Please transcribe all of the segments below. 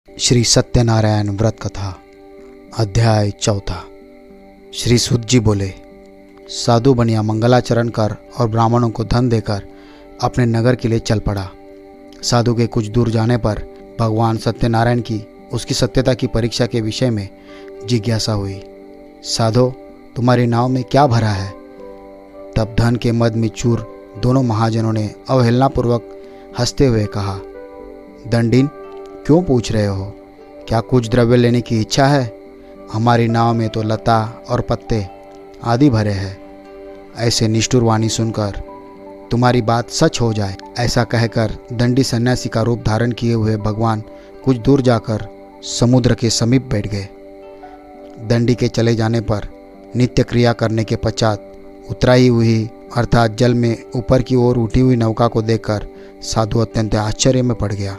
श्री सत्यनारायण व्रत कथा अध्याय 4। श्री सूत जी बोले, साधु बनिया मंगलाचरण कर और ब्राह्मणों को धन देकर अपने नगर के लिए चल पड़ा। साधु के कुछ दूर जाने पर भगवान सत्यनारायण की उसकी सत्यता की परीक्षा के विषय में जिज्ञासा हुई। साधो, तुम्हारी नाव में क्या भरा है? तब धन के मद में चूर दोनों महाजनों ने अवहेलनापूर्वक हंसते हुए कहा, दंडीन, क्यों पूछ रहे हो? क्या कुछ द्रव्य लेने की इच्छा है? हमारी नाव में तो लता और पत्ते आदि भरे हैं। ऐसे निष्ठुर वाणी सुनकर तुम्हारी बात सच हो जाए, ऐसा कहकर दंडी सन्यासी का रूप धारण किए हुए भगवान कुछ दूर जाकर समुद्र के समीप बैठ गए। दंडी के चले जाने पर नित्य क्रिया करने के पश्चात उतराई हुई अर्थात जल में ऊपर की ओर उठी हुई नौका को देखकर साधु अत्यंत आश्चर्य में पड़ गया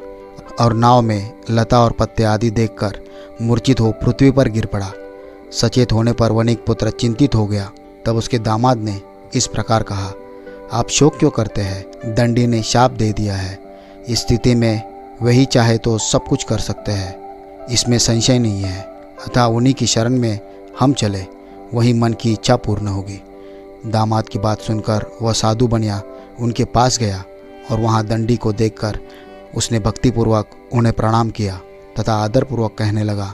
और नाव में लता और पत्ते आदि देखकर मूर्छित हो पृथ्वी पर गिर पड़ा। सचेत होने पर वणिक पुत्र चिंतित हो गया। तब उसके दामाद ने इस प्रकार कहा, आप शोक क्यों करते हैं? दंडी ने शाप दे दिया है। इस स्थिति में वही चाहे तो सब कुछ कर सकते हैं, इसमें संशय नहीं है। अतः उन्हीं की शरण में हम चले, वही मन की इच्छा पूर्ण होगी। दामाद की बात सुनकर वह साधु बनिया उनके पास गया और वहाँ दंडी को देखकर उसने भक्तिपूर्वक उन्हें प्रणाम किया तथा आदरपूर्वक कहने लगा,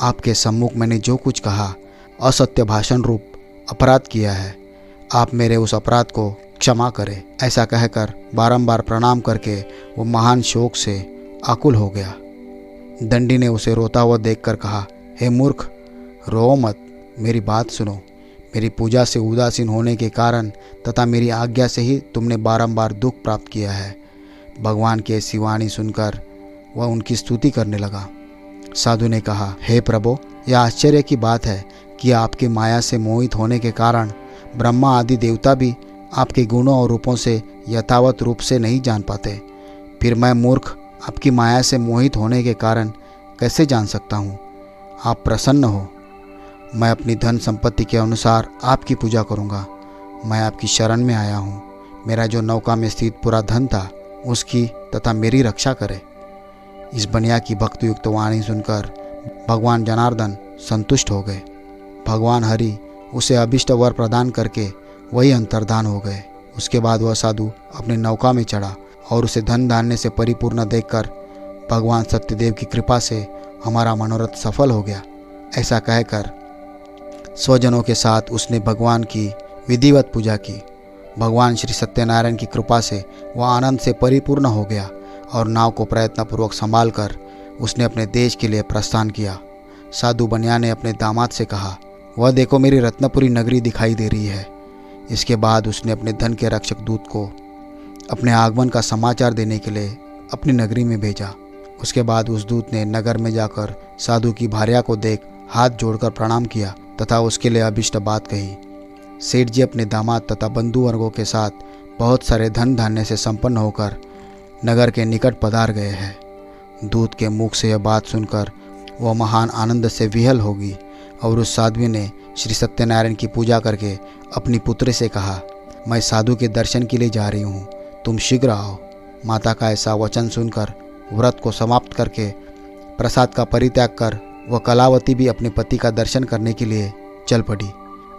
आपके सम्मुख मैंने जो कुछ कहा असत्य भाषण रूप अपराध किया है, आप मेरे उस अपराध को क्षमा करें। ऐसा कहकर बारंबार प्रणाम करके वो महान शोक से आकुल हो गया। दंडी ने उसे रोता हुआ देखकर कहा, हे मूर्ख, रो मत, मेरी बात सुनो। मेरी पूजा से उदासीन होने के कारण तथा मेरी आज्ञा से ही तुमने बारंबार दुख प्राप्त किया है। भगवान की ऐसी वाणी सुनकर वह उनकी स्तुति करने लगा। साधु ने कहा, हे प्रभु, यह आश्चर्य की बात है कि आपकी माया से मोहित होने के कारण ब्रह्मा आदि देवता भी आपके गुणों और रूपों से यथावत रूप से नहीं जान पाते। फिर मैं मूर्ख आपकी माया से मोहित होने के कारण कैसे जान सकता हूँ? आप प्रसन्न हो, मैं अपनी धन संपत्ति के अनुसार आपकी पूजा करूँगा। मैं आपकी शरण में आया हूँ। मेरा जो नौका में स्थित पूरा धन था उसकी तथा मेरी रक्षा करे। इस बनिया की भक्तियुक्त वाणी सुनकर भगवान जनार्दन संतुष्ट हो गए। भगवान हरि उसे अभिष्ट वर प्रदान करके वही अंतर्धान हो गए। उसके बाद वह साधु अपनी नौका में चढ़ा और उसे धन धान्य से परिपूर्ण देखकर भगवान सत्यदेव की कृपा से हमारा मनोरथ सफल हो गया, ऐसा कहकर स्वजनों के साथ उसने भगवान की विधिवत पूजा की। भगवान श्री सत्यनारायण की कृपा से वह आनंद से परिपूर्ण हो गया और नाव को प्रयत्नपूर्वक संभाल कर उसने अपने देश के लिए प्रस्थान किया। साधु बनिया ने अपने दामाद से कहा, वह देखो, मेरी रत्नपुरी नगरी दिखाई दे रही है। इसके बाद उसने अपने धन के रक्षक दूत को अपने आगमन का समाचार देने के लिए अपनी नगरी में भेजा। उसके बाद उस दूत ने नगर में जाकर साधु की भार्या को देख हाथ जोड़कर प्रणाम किया तथा उसके लिए अभिष्ट बात कही। सेठ जी अपने दामाद तथा बंधु वर्गों के साथ बहुत सारे धन धान्य से संपन्न होकर नगर के निकट पधार गए हैं। दूत के मुख से यह बात सुनकर वह महान आनंद से विहल होगी और उस साध्वी ने श्री सत्यनारायण की पूजा करके अपनी पुत्री से कहा, मैं साधु के दर्शन के लिए जा रही हूँ, तुम शीघ्र आओ। माता का ऐसा वचन सुनकर व्रत को समाप्त करके प्रसाद का परित्याग कर वह कलावती भी अपने पति का दर्शन करने के लिए चल पड़ी।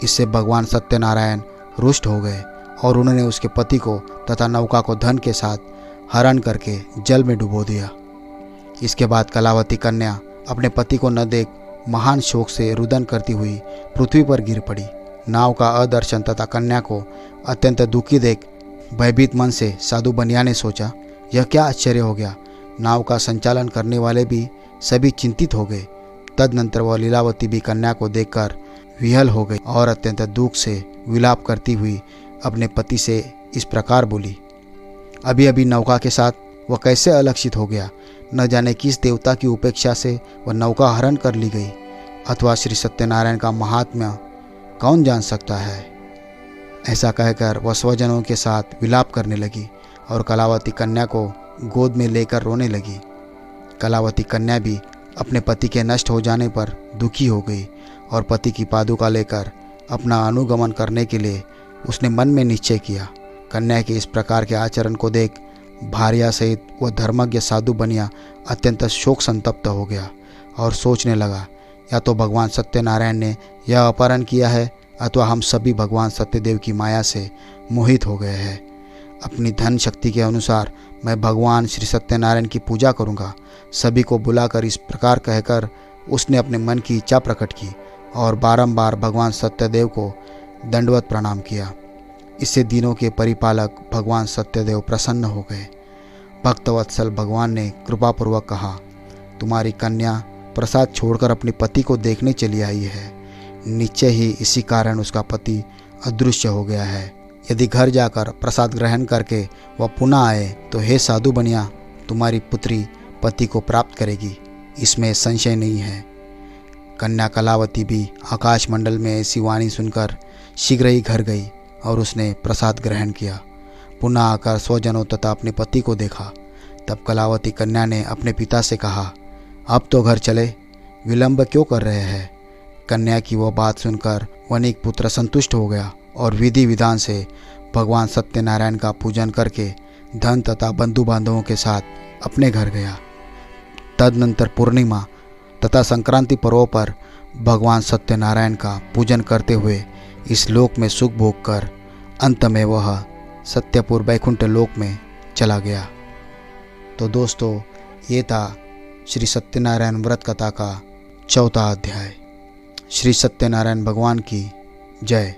इससे भगवान सत्यनारायण रुष्ट हो गए और उन्होंने उसके पति को तथा नौका को धन के साथ हरण करके जल में डुबो दिया। इसके बाद कलावती कन्या अपने पति को न देख महान शोक से रुदन करती हुई पृथ्वी पर गिर पड़ी। नाव का अदर्शन तथा कन्या को अत्यंत दुखी देख भयभीत मन से साधु बनिया ने सोचा, यह क्या आश्चर्य हो गया। नाव का संचालन करने वाले भी सभी चिंतित हो गए। तदनंतर वह लीलावती भी कन्या को देखकर विहल हो गई और अत्यंत दुख से विलाप करती हुई अपने पति से इस प्रकार बोली, अभी अभी नौका के साथ वह कैसे अलक्षित हो गया। न जाने किस देवता की उपेक्षा से वह नौका हरण कर ली गई, अथवा श्री सत्यनारायण का महात्म्य कौन जान सकता है। ऐसा कहकर वह स्वजनों के साथ विलाप करने लगी और कलावती कन्या को गोद में लेकर रोने लगी। कलावती कन्या भी अपने पति के नष्ट हो जाने पर दुखी हो गई और पति की पादुका लेकर अपना अनुगमन करने के लिए उसने मन में निश्चय किया। कन्या के इस प्रकार के आचरण को देख भार्या सहित वह धर्मज्ञ साधु बनिया अत्यंत शोक संतप्त हो गया और सोचने लगा, या तो भगवान सत्यनारायण ने यह अपहरण किया है अथवा हम सभी भगवान सत्यदेव की माया से मोहित हो गए हैं। अपनी धन शक्ति के अनुसार मैं भगवान श्री सत्यनारायण की पूजा करूंगा। सभी को बुलाकर इस प्रकार कहकर उसने अपने मन की इच्छा प्रकट की और बारंबार भगवान सत्यदेव को दंडवत प्रणाम किया। इससे दिनों के परिपालक भगवान सत्यदेव प्रसन्न हो गए। भक्तवत्सल भगवान ने कृपापूर्वक कहा, तुम्हारी कन्या प्रसाद छोड़कर अपने पति को देखने चली आई है। निश्चय ही इसी कारण उसका पति अदृश्य हो गया है। यदि घर जाकर प्रसाद ग्रहण करके वह पुनः आए तो हे साधु बनिया, तुम्हारी पुत्री पति को प्राप्त करेगी, इसमें संशय नहीं है। कन्या कलावती भी आकाश मंडल में ऐसी वाणी सुनकर शीघ्र ही घर गई और उसने प्रसाद ग्रहण किया। पुनः आकर स्वजनों तथा अपने पति को देखा। तब कलावती कन्या ने अपने पिता से कहा, अब तो घर चले, विलंब क्यों कर रहे हैं। कन्या की वह बात सुनकर वनिक पुत्र संतुष्ट हो गया और विधि विधान से भगवान सत्यनारायण का पूजन करके धन तथा बंधु बांधवों के साथ अपने घर गया। तदनंतर पूर्णिमा तथा संक्रांति पर्वों पर भगवान सत्यनारायण का पूजन करते हुए इस लोक में सुख भोग कर अंत में वह सत्यपुर वैकुंठ लोक में चला गया। तो दोस्तों, ये था श्री सत्यनारायण व्रत कथा का 4वां अध्याय। श्री सत्यनारायण भगवान की जय।